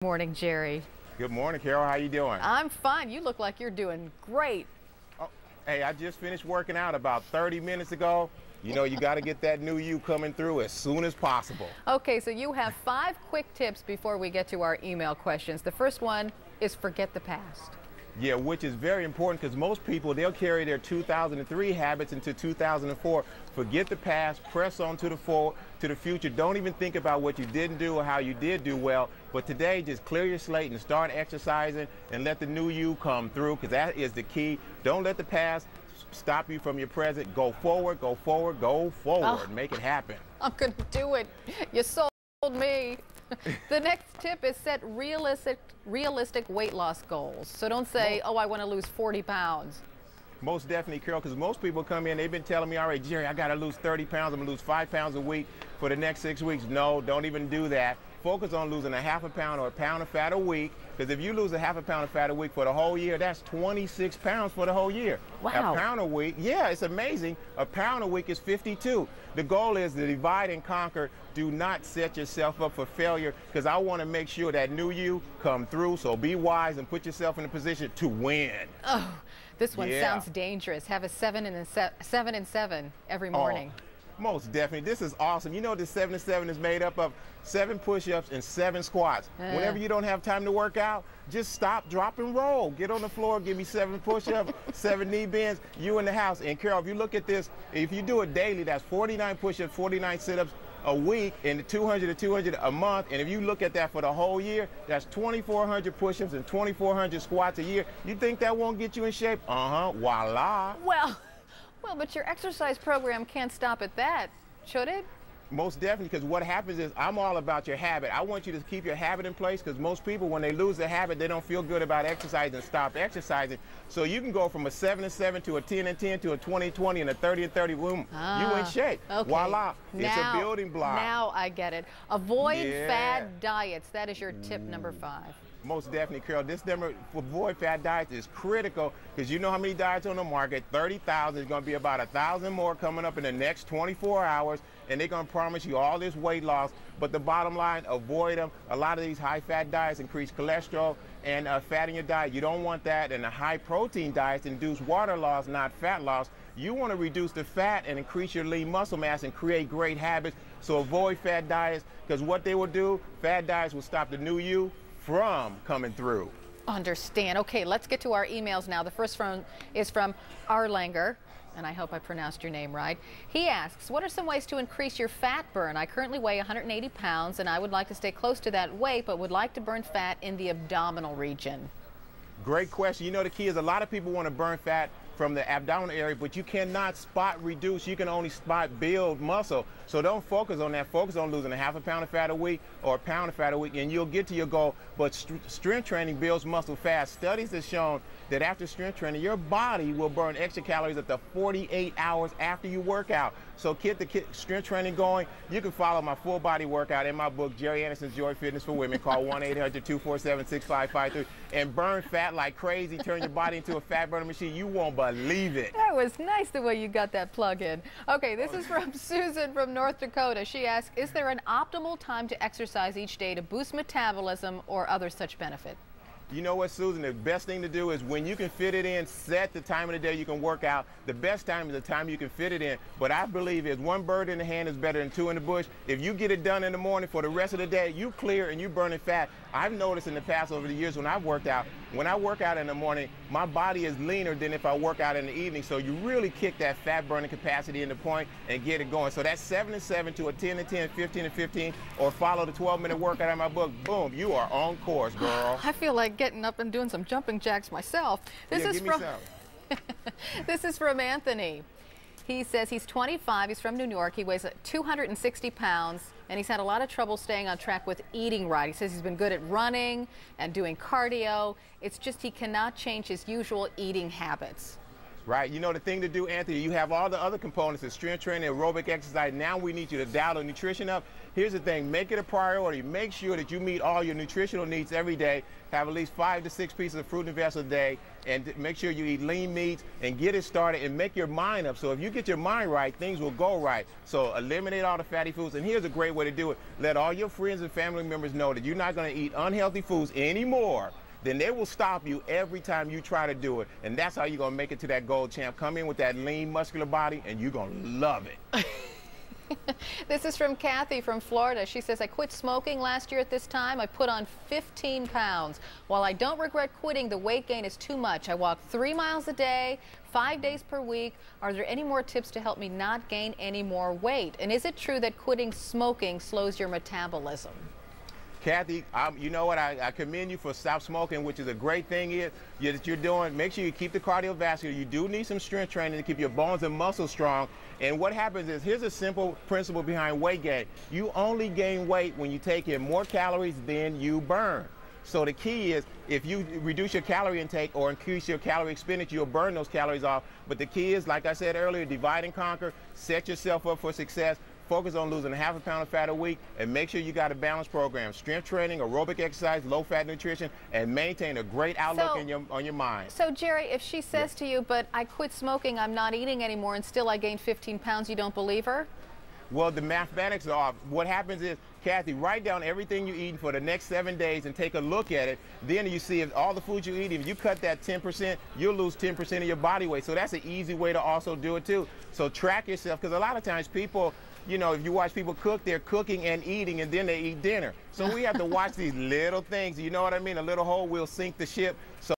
Morning, Jerry. Good morning, Carol. How you doing? I'm fine. You look like you're doing great. Oh, hey, I just finished working out about 30 minutes ago. You know, you got to get that new you coming through as soon as possible. Okay, so you have 5 quick tips before we get to our email questions. The first one is forget the past. Yeah, which is very important because most people, they'll carry their 2003 habits into 2004. Forget the past, press on to the future. Don't even think about what you didn't do or how you did do well. But today, just clear your slate and start exercising and let the new you come through, because that is the key. Don't let the past stop you from your present. Go forward, go forward, go forward. Oh, make it happen. I'm going to do it. You sold me. The next tip is set realistic weight loss goals. So don't say, oh, I want to lose 40 pounds. Most definitely, Carol, because most people come in, they've been telling me already, Jerry, I got to lose 30 pounds. I'm going to lose 5 pounds a week for the next 6 weeks. No, don't even do that. Focus on losing a half a pound or a pound of fat a week, because if you lose a half a pound of fat a week for the whole year, that's 26 pounds for the whole year. Wow. A pound a week, yeah, it's amazing. A pound a week is 52. The goal is to divide and conquer. Do not set yourself up for failure, because I want to make sure that new you come through. So be wise and put yourself in a position to win. Oh, this one sounds dangerous. Have a 7 and 7 every morning. Oh. Most definitely. This is awesome. You know, this 7 and 7 is made up of 7 push-ups and 7 squats. Whenever you don't have time to work out, just stop, drop, and roll. Get on the floor, give me 7 push-ups, 7 knee bends, you in the house. And Carol, if you look at this, if you do it daily, that's 49 push-ups, 49 sit-ups a week, and 200 to 200 a month. And if you look at that for the whole year, that's 2,400 push-ups and 2,400 squats a year. You think that won't get you in shape? Voila. Well, but your exercise program can't stop at that, should it? Most definitely, because what happens is I'm all about your habit. I want you to keep your habit in place, because most people, when they lose their habit, they don't feel good about exercising and stop exercising. So you can go from a 7 and 7 to a 10 and 10 to a 20 and 20 and a 30 and 30. Boom, you in shape. Okay. Voila. It's a building block. Now I get it. Avoid fad diets. That is your tip number 5. Most definitely, Carol. This number for avoid fat diets is critical, because you know how many diets on the market? 30,000. There's going to be about 1,000 more coming up in the next 24 hours, and they're going to promise you all this weight loss. But the bottom line, avoid them. A lot of these high-fat diets increase cholesterol and fat in your diet. You don't want that. And the high-protein diets induce water loss, not fat loss. You want to reduce the fat and increase your lean muscle mass and create great habits. So avoid fat diets, because what they will do, fat diets will stop the new you from coming through. Understand. Okay, let's get to our emails now. The first one is from Arlanger, and I hope I pronounced your name right. He asks, what are some ways to increase your fat burn? I currently weigh 180 pounds, and I would like to stay close to that weight, but would like to burn fat in the abdominal region. Great question. You know, the key is a lot of people want to burn fat from the abdominal area, but you cannot spot reduce. You can only spot build muscle. So don't focus on that. Focus on losing a half a pound of fat a week or a pound of fat a week, and you'll get to your goal. But strength training builds muscle fast. Studies have shown that after strength training, your body will burn extra calories up to 48 hours after you work out. So get the strength training going. You can follow my full body workout in my book, Jerry Anderson's Joy Fitness for Women. Call 1-800-247-6553 and burn fat like crazy. Turn your body into a fat burning machine. You won't believe it. That was nice the way you got that plug in. Okay, this is from Susan from North Dakota. She asks, is there an optimal time to exercise each day to boost metabolism or other such benefit? You know what, Susan, the best thing to do is when you can fit it in, set the time of the day you can work out. The best time is the time you can fit it in. But I believe is one bird in the hand is better than 2 in the bush. If you get it done in the morning, for the rest of the day, you clear and you burning fat. I've noticed in the past over the years when I've worked out, when I work out in the morning, my body is leaner than if I work out in the evening. So you really kick that fat burning capacity in the point and get it going. So that's 7 and 7 to a 10 and 10, 15 and 15, or follow the 12-minute workout in my book. Boom, you are on course, girl. I feel like getting up and doing some jumping jacks myself. This is from This is from Anthony. He says he's 25, he's from New York, he weighs 260 pounds, and he's had a lot of trouble staying on track with eating right. He says he's been good at running and doing cardio. It's just he cannot change his usual eating habits. Right, you know the thing to do, Anthony, you have all the other components, the strength training, aerobic exercise. Now we need you to dial the nutrition up. Here's the thing, make it a priority. Make sure that you meet all your nutritional needs every day. Have at least 5 to 6 pieces of fruit and vegetables a day, and make sure you eat lean meats and get it started and make your mind up. So if you get your mind right, things will go right. So eliminate all the fatty foods, and here's a great way to do it. Let all your friends and family members know that you're not going to eat unhealthy foods anymore. Then they will stop you every time you try to do it. And that's how you're going to make it to that gold champ. Come in with that lean, muscular body, and you're going to love it. This is from Kathy from Florida. She says, I quit smoking last year at this time. I put on 15 pounds. While I don't regret quitting, the weight gain is too much. I walk 3 miles a day, 5 days per week. Are there any more tips to help me not gain any more weight? And is it true that quitting smoking slows your metabolism? Kathy, you know what? I commend you for stop smoking, which is a great thing that you're doing. Make sure you keep the cardiovascular. You do need some strength training to keep your bones and muscles strong. And what happens is, here's a simple principle behind weight gain. You only gain weight when you take in more calories than you burn. So the key is, if you reduce your calorie intake or increase your calorie expenditure, you'll burn those calories off. But the key is, like I said earlier, divide and conquer. Set yourself up for success. Focus on losing ½ a pound of fat a week, and make sure you got a balanced program. Strength training, aerobic exercise, low-fat nutrition, and maintain a great outlook on your mind. So, Jerry, if she says to you, but I quit smoking, I'm not eating anymore, and still I gained 15 pounds, you don't believe her? Well, the mathematics are off. What happens is, Kathy, write down everything you're eating for the next 7 days and take a look at it. Then you see if all the food you eat, if you cut that 10%, you'll lose 10% of your body weight. So that's an easy way to also do it, too. So track yourself, because a lot of times people, you know, if you watch people cook, they're cooking and eating, and then they eat dinner. So we have to watch these little things. You know what I mean? A little hole will sink the ship. So